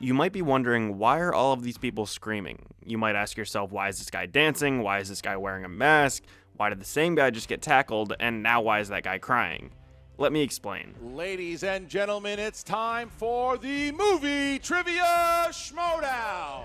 You might be wondering, why are all of these people screaming? You might ask yourself, why is this guy dancing? Why is this guy wearing a mask? Why did the same guy just get tackled? And now why is that guy crying? Let me explain. Ladies and gentlemen, it's time for the movie trivia Schmoedown.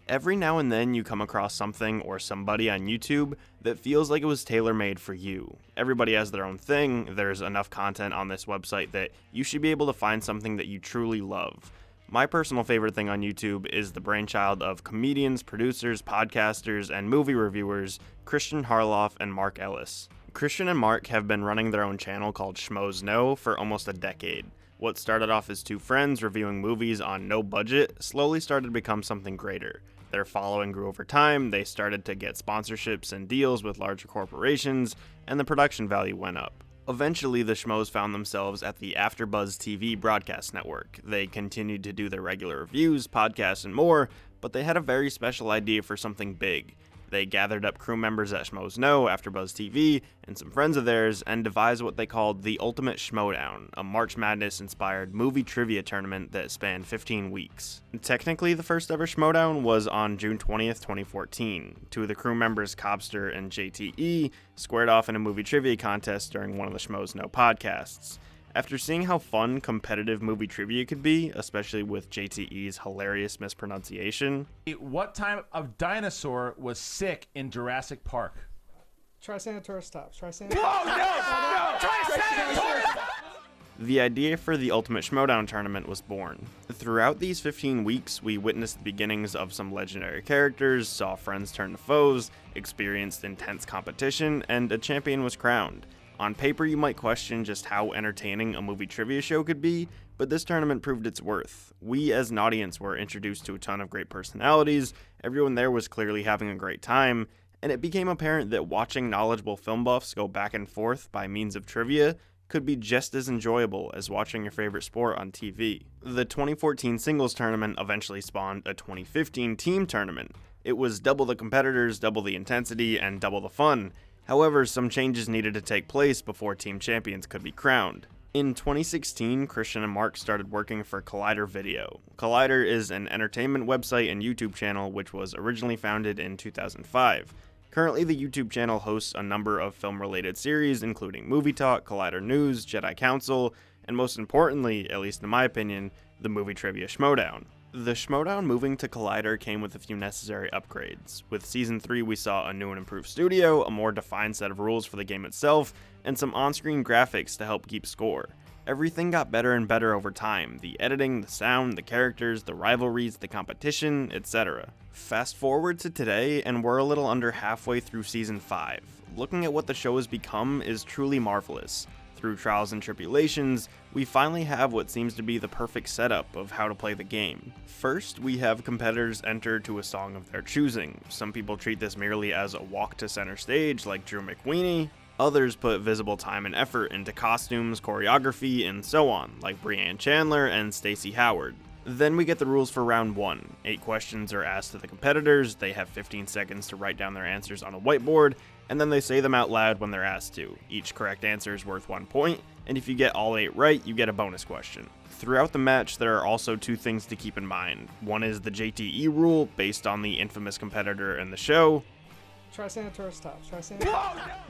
Every now and then you come across something or somebody on YouTube that feels like it was tailor-made for you. Everybody has their own thing. There's enough content on this website that you should be able to find something that you truly love. My personal favorite thing on YouTube is the brainchild of comedians, producers, podcasters, and movie reviewers Christian Harloff and Mark Ellis. Christian and Mark have been running their own channel called Schmoedown for almost a decade. What started off as two friends reviewing movies on no budget slowly started to become something greater. Their following grew over time, they started to get sponsorships and deals with larger corporations, and the production value went up. Eventually, the Schmoes found themselves at the AfterBuzz TV broadcast network. They continued to do their regular reviews, podcasts, and more, but they had a very special idea for something big. They gathered up crew members at Schmoedown, AfterBuzz TV, and some friends of theirs, and devised what they called the Ultimate Schmoedown, a March Madness-inspired movie trivia tournament that spanned 15 weeks. Technically, the first ever Schmoedown was on June 20th, 2014. Two of the crew members, Cobster and JTE, squared off in a movie trivia contest during one of the Schmoedown podcasts. After seeing how fun competitive movie trivia could be, especially with JTE's hilarious mispronunciation. What type of dinosaur was sick in Jurassic Park? Triceratops. The idea for the Ultimate Schmoedown tournament was born. Throughout these 15 weeks, we witnessed the beginnings of some legendary characters, saw friends turn to foes, experienced intense competition, and a champion was crowned. On paper, you might question just how entertaining a movie trivia show could be, but this tournament proved its worth. We as an audience were introduced to a ton of great personalities, everyone there was clearly having a great time, and it became apparent that watching knowledgeable film buffs go back and forth by means of trivia could be just as enjoyable as watching your favorite sport on TV. The 2014 singles tournament eventually spawned a 2015 team tournament. It was double the competitors, double the intensity, and double the fun. However, some changes needed to take place before team champions could be crowned. In 2016, Christian and Mark started working for Collider Video. Collider is an entertainment website and YouTube channel which was originally founded in 2005. Currently, the YouTube channel hosts a number of film-related series, including Movie Talk, Collider News, Jedi Council, and most importantly, at least in my opinion, the movie trivia Schmoedown. The Schmoedown moving to Collider came with a few necessary upgrades. With Season 3, we saw a new and improved studio, a more defined set of rules for the game itself, and some on-screen graphics to help keep score. Everything got better and better over time. The editing, the sound, the characters, the rivalries, the competition, etc. Fast forward to today, and we're a little under halfway through Season 5. Looking at what the show has become is truly marvelous. Through trials and tribulations, we finally have what seems to be the perfect setup of how to play the game. First, we have competitors enter to a song of their choosing. Some people treat this merely as a walk to center stage like Drew McWeeny. Others put visible time and effort into costumes, choreography, and so on, like Brianne Chandler and Stacey Howard. Then we get the rules for round 1. 8 questions are asked to the competitors, they have 15 seconds to write down their answers on a whiteboard, and then they say them out loud when they're asked to. Each correct answer is worth 1 point, and if you get all 8 right, you get a bonus question. Throughout the match, there are also 2 things to keep in mind. One is the JTE rule, based on the infamous competitor in the show. Triceratops.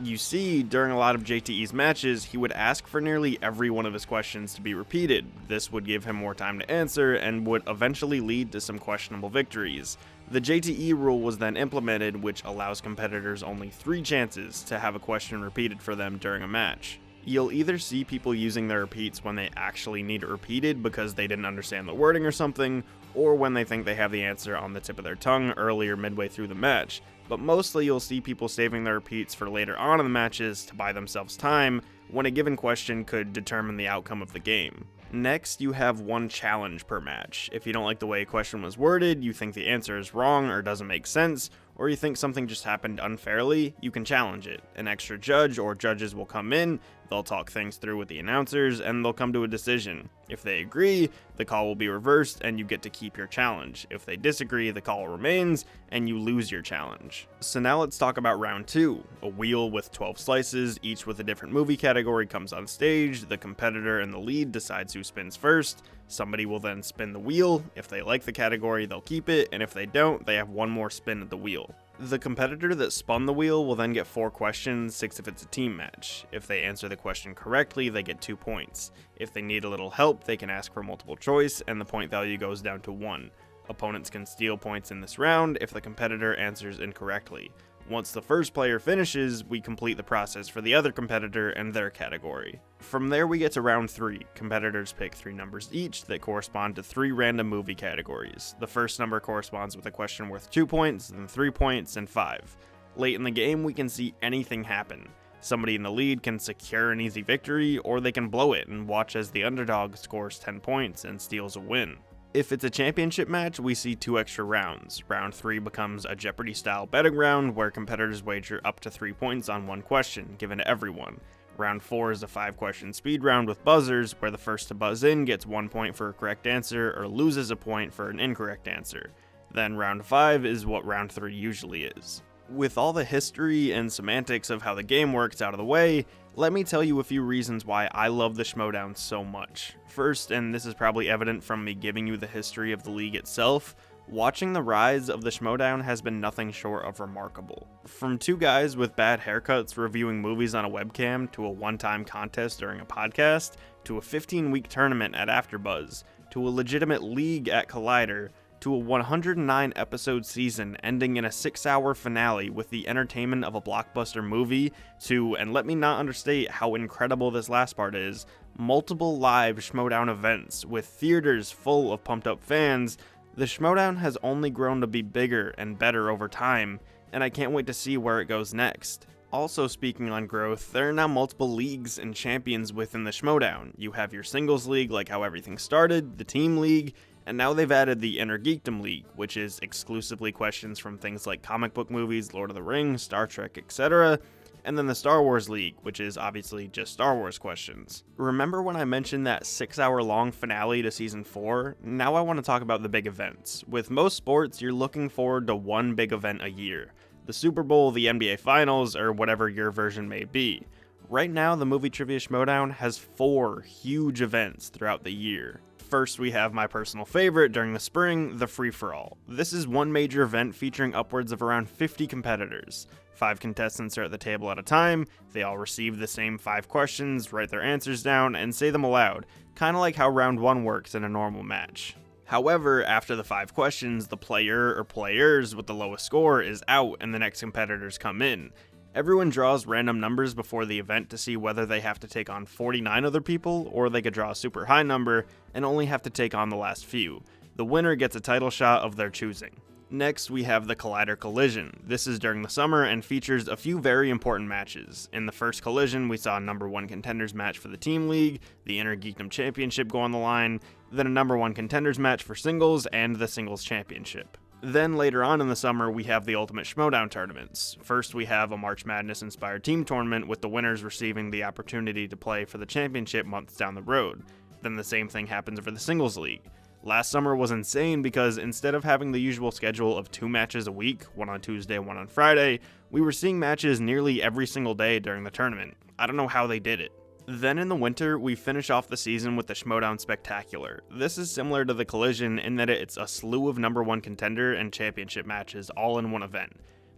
You see, during a lot of JTE's matches, he would ask for nearly every one of his questions to be repeated. This would give him more time to answer, and would eventually lead to some questionable victories. The JTE rule was then implemented, which allows competitors only 3 chances to have a question repeated for them during a match. You'll either see people using their repeats when they actually need it repeated because they didn't understand the wording or something, or when they think they have the answer on the tip of their tongue early or midway through the match, but mostly you'll see people saving their repeats for later on in the matches to buy themselves time when a given question could determine the outcome of the game. Next, you have 1 challenge per match. If you don't like the way a question was worded, you think the answer is wrong or doesn't make sense, or you think something just happened unfairly, you can challenge it. An extra judge or judges will come in, they'll talk things through with the announcers, and they'll come to a decision. If they agree, the call will be reversed and you get to keep your challenge. If they disagree, the call remains and you lose your challenge. So now let's talk about round 2. A wheel with 12 slices, each with a different movie category, comes on stage. The competitor in the lead decides who spins first. Somebody will then spin the wheel. If they like the category, they'll keep it, and if they don't, they have one more spin at the wheel. The competitor that spun the wheel will then get 4 questions, 6 if it's a team match. If they answer the question correctly, they get 2 points. If they need a little help, they can ask for multiple choice, and the point value goes down to 1. Opponents can steal points in this round if the competitor answers incorrectly. Once the first player finishes, we complete the process for the other competitor and their category. From there we get to round 3. Competitors pick 3 numbers each that correspond to 3 random movie categories. The first number corresponds with a question worth 2 points, then 3 points, and 5. Late in the game we can see anything happen. Somebody in the lead can secure an easy victory, or they can blow it and watch as the underdog scores 10 points and steals a win. If it's a championship match, we see 2 extra rounds. Round 3 becomes a Jeopardy-style betting round where competitors wager up to 3 points on one question, given to everyone. Round 4 is a 5-question speed round with buzzers, where the first to buzz in gets 1 point for a correct answer or loses a point for an incorrect answer. Then round 5 is what round 3 usually is. With all the history and semantics of how the game works out of the way, let me tell you a few reasons why I love the Schmoedown so much. First, and this is probably evident from me giving you the history of the league itself, watching the rise of the Schmoedown has been nothing short of remarkable. From 2 guys with bad haircuts reviewing movies on a webcam, to a one-time contest during a podcast, to a 15-week tournament at AfterBuzz, to a legitimate league at Collider, to a 109 episode season ending in a 6-hour finale with the entertainment of a blockbuster movie, to, and let me not understate how incredible this last part is, multiple live Schmoedown events with theaters full of pumped up fans. The Schmoedown has only grown to be bigger and better over time, and I can't wait to see where it goes next. Also, speaking on growth, there are now multiple leagues and champions within the Schmoedown. You have your singles league, like how everything started, the team league, and now they've added the Inner Geekdom League, which is exclusively questions from things like comic book movies, Lord of the Rings, Star Trek, etc., and then the Star Wars League, which is obviously just Star Wars questions. Remember when I mentioned that 6-hour-long finale to Season 4? Now I want to talk about the big events. With most sports, you're looking forward to one big event a year. The Super Bowl, the NBA Finals, or whatever your version may be. Right now, the Movie Trivia Schmoedown has 4 huge events throughout the year. First, we have my personal favorite during the spring, the Free-For-All. This is one major event featuring upwards of around 50 competitors. 5 contestants are at the table at a time, they all receive the same 5 questions, write their answers down, and say them aloud, kinda like how round 1 works in a normal match. However, after the 5 questions, the player or players with the lowest score is out and the next competitors come in. Everyone draws random numbers before the event to see whether they have to take on 49 other people, or they could draw a super high number and only have to take on the last few. The winner gets a title shot of their choosing. Next, we have the Collider Collision. This is during the summer and features a few very important matches. In the first collision, we saw a number 1 contenders match for the Team League, the Inner Geekdom Championship go on the line, then a number 1 contenders match for singles, and the Singles Championship. Then later on in the summer, we have the Ultimate Schmoedown tournaments. First, we have a March Madness-inspired team tournament with the winners receiving the opportunity to play for the championship months down the road. Then the same thing happens for the Singles League. Last summer was insane because instead of having the usual schedule of 2 matches a week, one on Tuesday, one on Friday, we were seeing matches nearly every single day during the tournament. I don't know how they did it. Then in the winter, we finish off the season with the Schmoedown Spectacular. This is similar to the Collision in that it's a slew of number 1 contender and championship matches all in one event.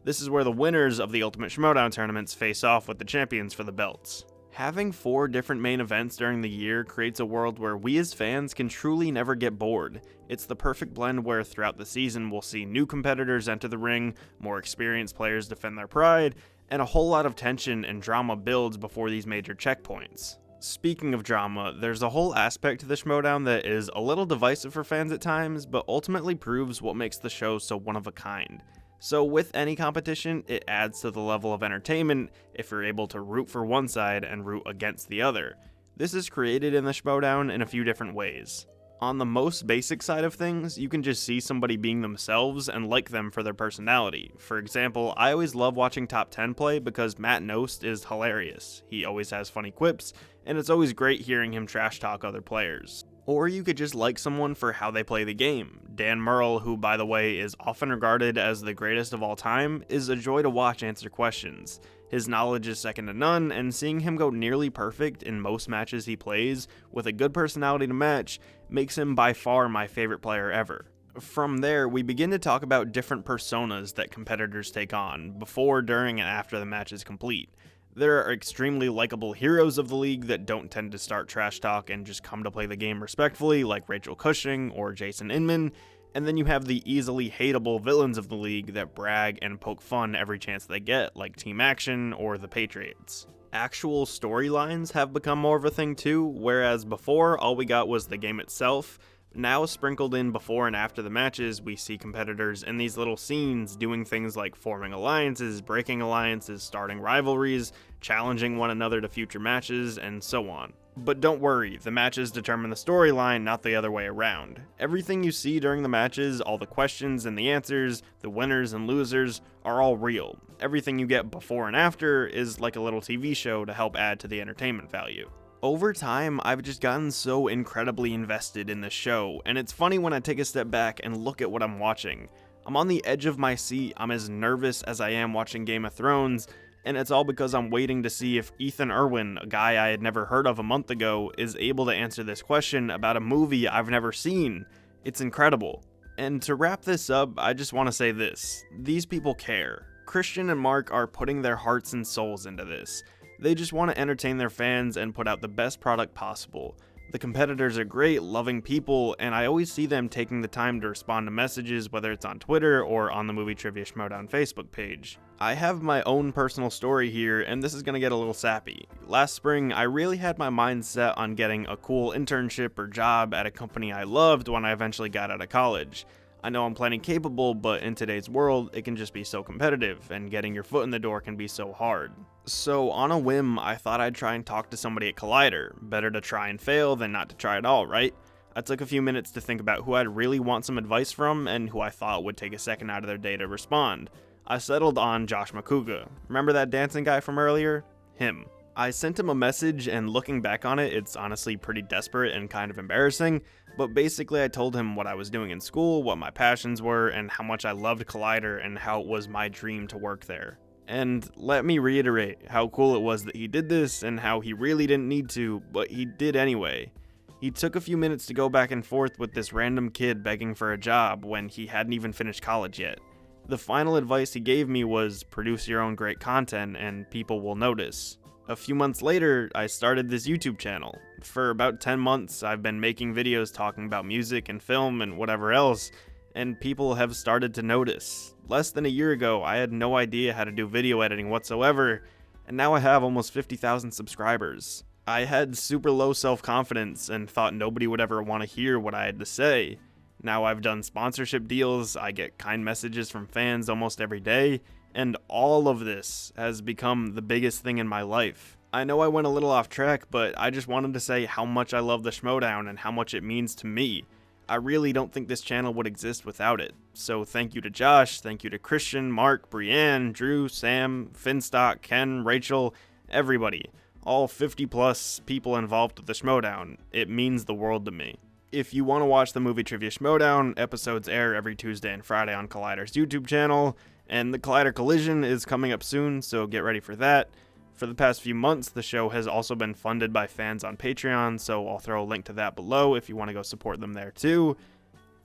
This is where the winners of the Ultimate Schmoedown tournaments face off with the champions for the belts. Having 4 different main events during the year creates a world where we as fans can truly never get bored. It's the perfect blend where throughout the season we'll see new competitors enter the ring, more experienced players defend their pride, and a whole lot of tension and drama builds before these major checkpoints. Speaking of drama, there's a whole aspect to the Schmoedown that is a little divisive for fans at times, but ultimately proves what makes the show so one of a kind. So with any competition, it adds to the level of entertainment if you're able to root for one side and root against the other. This is created in the Schmoedown in a few different ways. On the most basic side of things, you can just see somebody being themselves and like them for their personality. For example, I always love watching Top 10 play because Matt Nost is hilarious. He always has funny quips, and it's always great hearing him trash talk other players. Or you could just like someone for how they play the game. Dan Murrell, who by the way is often regarded as the greatest of all time, is a joy to watch answer questions. His knowledge is second to none, and seeing him go nearly perfect in most matches he plays, with a good personality to match, makes him by far my favorite player ever. From there, we begin to talk about different personas that competitors take on, before, during, and after the match is complete. There are extremely likable heroes of the league that don't tend to start trash talk and just come to play the game respectfully, like Rachel Cushing or Jason Inman, and then you have the easily hateable villains of the league that brag and poke fun every chance they get, like Team Action or the Patriots. Actual storylines have become more of a thing too, whereas before all we got was the game itself. Now, sprinkled in before and after the matches, we see competitors in these little scenes doing things like forming alliances, breaking alliances, starting rivalries, challenging one another to future matches, and so on. But don't worry, the matches determine the storyline, not the other way around. Everything you see during the matches, all the questions and the answers, the winners and losers, are all real. Everything you get before and after is like a little TV show to help add to the entertainment value. Over time, I've just gotten so incredibly invested in the show, and it's funny when I take a step back and look at what I'm watching. I'm on the edge of my seat, I'm as nervous as I am watching Game of Thrones, and it's all because I'm waiting to see if Ethan Irwin, a guy I had never heard of a month ago, is able to answer this question about a movie I've never seen. It's incredible. And to wrap this up, I just want to say this. These people care. Christian and Mark are putting their hearts and souls into this. They just want to entertain their fans and put out the best product possible. The competitors are great, loving people, and I always see them taking the time to respond to messages, whether it's on Twitter or on the Movie Trivia Schmoedown Facebook page. I have my own personal story here, and this is going to get a little sappy. Last spring, I really had my mind set on getting a cool internship or job at a company I loved when I eventually got out of college. I know I'm plenty capable, but in today's world, it can just be so competitive, and getting your foot in the door can be so hard. So on a whim, I thought I'd try and talk to somebody at Collider. Better to try and fail than not to try at all, right? I took a few minutes to think about who I'd really want some advice from, and who I thought would take a second out of their day to respond. I settled on Josh Makuga. Remember that dancing guy from earlier? Him. I sent him a message, and looking back on it, it's honestly pretty desperate and kind of embarrassing, but basically I told him what I was doing in school, what my passions were, and how much I loved Collider and how it was my dream to work there. And let me reiterate how cool it was that he did this and how he really didn't need to, but he did anyway. He took a few minutes to go back and forth with this random kid begging for a job when he hadn't even finished college yet. The final advice he gave me was produce your own great content and people will notice. A few months later, I started this YouTube channel. For about 10 months, I've been making videos talking about music and film and whatever else, and people have started to notice. Less than a year ago, I had no idea how to do video editing whatsoever, and now I have almost 50,000 subscribers. I had super low self-confidence and thought nobody would ever want to hear what I had to say. Now I've done sponsorship deals, I get kind messages from fans almost every day, and all of this has become the biggest thing in my life. I know I went a little off track, but I just wanted to say how much I love the Schmoedown and how much it means to me. I really don't think this channel would exist without it. So thank you to Josh, thank you to Christian, Mark, Brienne, Drew, Sam, Finstock, Ken, Rachel, everybody. All 50 plus people involved with the Schmoedown. It means the world to me. If you want to watch the Movie Trivia Schmoedown, episodes air every Tuesday and Friday on Collider's YouTube channel, and the Collider Collision is coming up soon, so get ready for that. For the past few months, the show has also been funded by fans on Patreon, so I'll throw a link to that below if you want to go support them there too.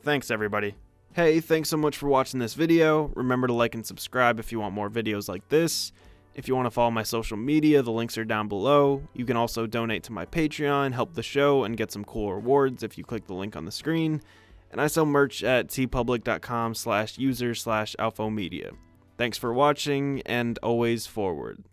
Thanks everybody. Hey, thanks so much for watching this video. Remember to like and subscribe if you want more videos like this. If you want to follow my social media, the links are down below. You can also donate to my Patreon, help the show, and get some cool rewards if you click the link on the screen. And I sell merch at tpublic.com/user/alfomedia. Thanks for watching, and always forward.